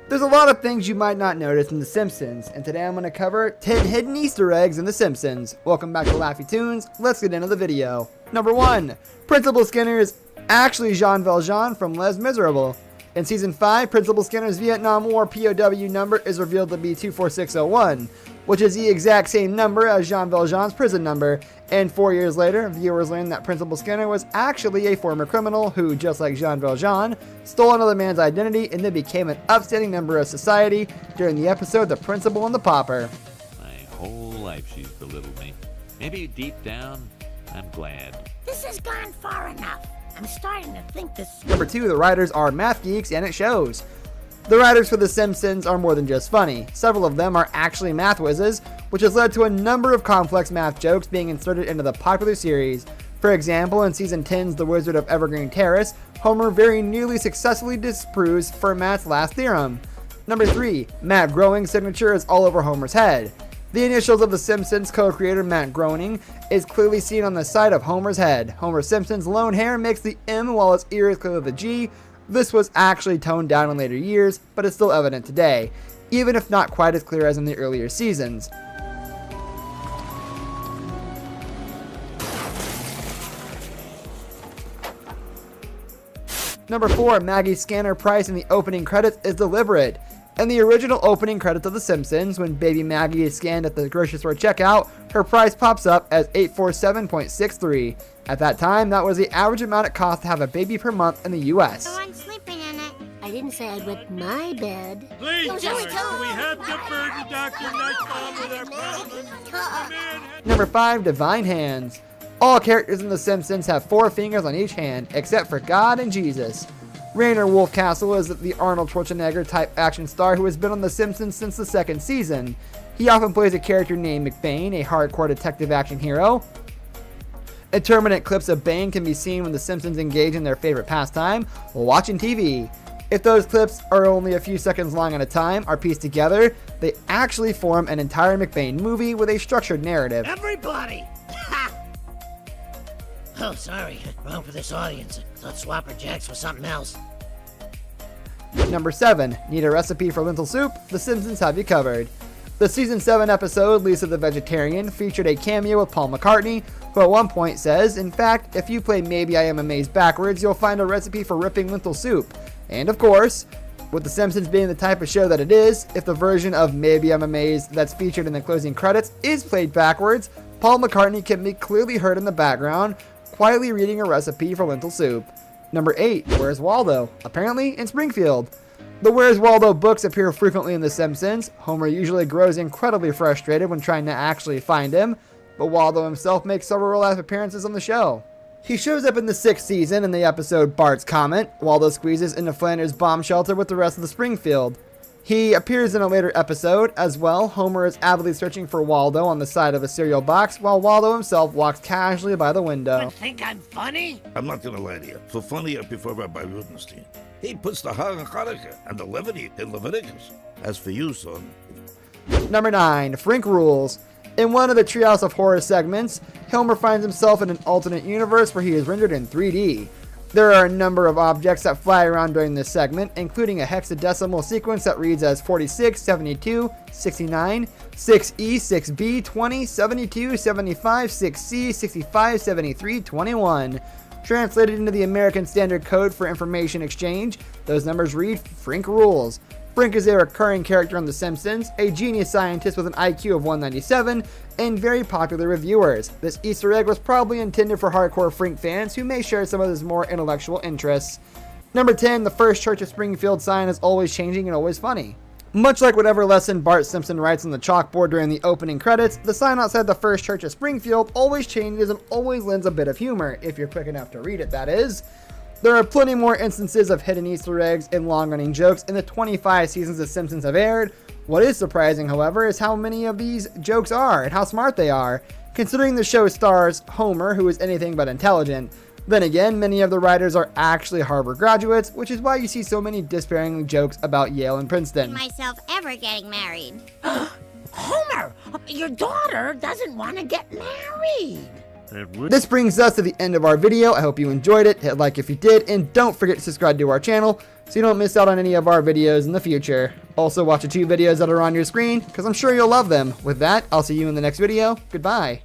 There's a lot of things you might not notice in The Simpsons, and today I'm going to cover 10 hidden Easter eggs in The Simpsons. Welcome back to Laffy Tunes, let's get into the video. Number 1. Principal Skinner is actually Jean Valjean from Les Miserables. In Season 5, Principal Skinner's Vietnam War POW number is revealed to be 24601, which is the exact same number as Jean Valjean's prison number, and 4 years later, viewers learned that Principal Skinner was actually a former criminal who, just like Jean Valjean, stole another man's identity and then became an upstanding member of society during the episode The Principal and the Pauper. My whole life she's belittled me. Maybe deep down, I'm glad. This has gone far enough. I'm starting to think this... Number 2, the writers are math geeks, and it shows. The writers for The Simpsons are more than just funny. Several of them are actually math whizzes, which has led to a number of complex math jokes being inserted into the popular series. For example, in Season 10's The Wizard of Evergreen Terrace, Homer very nearly successfully disproves Fermat's last theorem. Number 3, Matt Groening's signature is all over Homer's head. The initials of The Simpsons co-creator Matt Groening is clearly seen on the side of Homer's head. Homer Simpson's lone hair makes the M while his ear is clearly the G. This was actually toned down in later years, but is still evident today, even if not quite as clear as in the earlier seasons. Number 4, Maggie's scanner price in the opening credits is deliberate. In the original opening credits of The Simpsons, when baby Maggie is scanned at the grocery store checkout, her price pops up as $847.63. At that time, that was the average amount it cost to have a baby per month in the US. So I'm sleeping in it. I didn't say I'd wet my bed. Please, George, we have deferred to Dr. Nightfall with our problems. Number 5, Divine Hands. All characters in The Simpsons have 4 fingers on each hand, except for God and Jesus. Rainer Wolfcastle is the Arnold Schwarzenegger type action star who has been on The Simpsons since the 2nd season. He often plays a character named McBain, a hardcore detective action hero. Intermittent clips of Bane can be seen when The Simpsons engage in their favorite pastime, watching TV. If those clips are only a few seconds long at a time, are pieced together, they actually form an entire McBain movie with a structured narrative. Everybody! Oh, sorry. Wrong for this audience. Thought Swapper Jacks was something else. Number 7. Need a recipe for lentil soup? The Simpsons have you covered. The Season 7 episode, Lisa the Vegetarian, featured a cameo with Paul McCartney, who at one point says, "In fact, if you play Maybe I Am Amazed backwards, you'll find a recipe for ripping lentil soup." And of course, with The Simpsons being the type of show that it is, if the version of Maybe I'm Amazed that's featured in the closing credits is played backwards, Paul McCartney can be clearly heard in the background, quietly reading a recipe for lentil soup. Number 8. Where's Waldo? Apparently in Springfield. The Where's Waldo books appear frequently in The Simpsons. Homer usually grows incredibly frustrated when trying to actually find him, but Waldo himself makes several live appearances on the show. He shows up in the 6th season in the episode Bart's Comet. Waldo squeezes into Flanders' bomb shelter with the rest of the Springfield. He appears in a later episode as well. Homer is avidly searching for Waldo on the side of a cereal box, while Waldo himself walks casually by the window. You think I'm funny? I'm not gonna lie to you. For funny, I prefer Rabbi Rudenstein. He puts the heart in Hanukkah and the levity in Leviticus. As for you, son... Number 9. Frink Rules. In one of the Treehouse of Horror segments, Homer finds himself in an alternate universe where he is rendered in 3D. There are a number of objects that fly around during this segment, including a hexadecimal sequence that reads as 46, 72, 69, 6E, 6B, 20, 72, 75, 6C, 65, 73, 21. Translated into the American Standard Code for Information Exchange, those numbers read Frink Rules. Frink is a recurring character on The Simpsons, a genius scientist with an IQ of 197, and very popular with viewers. This Easter egg was probably intended for hardcore Frink fans who may share some of his more intellectual interests. Number 10, the First Church of Springfield sign is always changing and always funny. Much like whatever lesson Bart Simpson writes on the chalkboard during the opening credits, the sign outside the First Church of Springfield always changes and always lends a bit of humor, if you're quick enough to read it, that is. There are plenty more instances of hidden Easter eggs and long-running jokes in the 25 seasons The Simpsons have aired. What is surprising, however, is how many of these jokes are and how smart they are, considering the show stars Homer, who is anything but intelligent. Then again, many of the writers are actually Harvard graduates, which is why you see so many disparaging jokes about Yale and Princeton. Myself ever getting married. Homer, your daughter doesn't want to get married. This brings us to the end of our video. I hope you enjoyed it. Hit like if you did, and don't forget to subscribe to our channel so you don't miss out on any of our videos in the future. Also, watch the 2 videos that are on your screen, because I'm sure you'll love them. With that, I'll see you in the next video. Goodbye.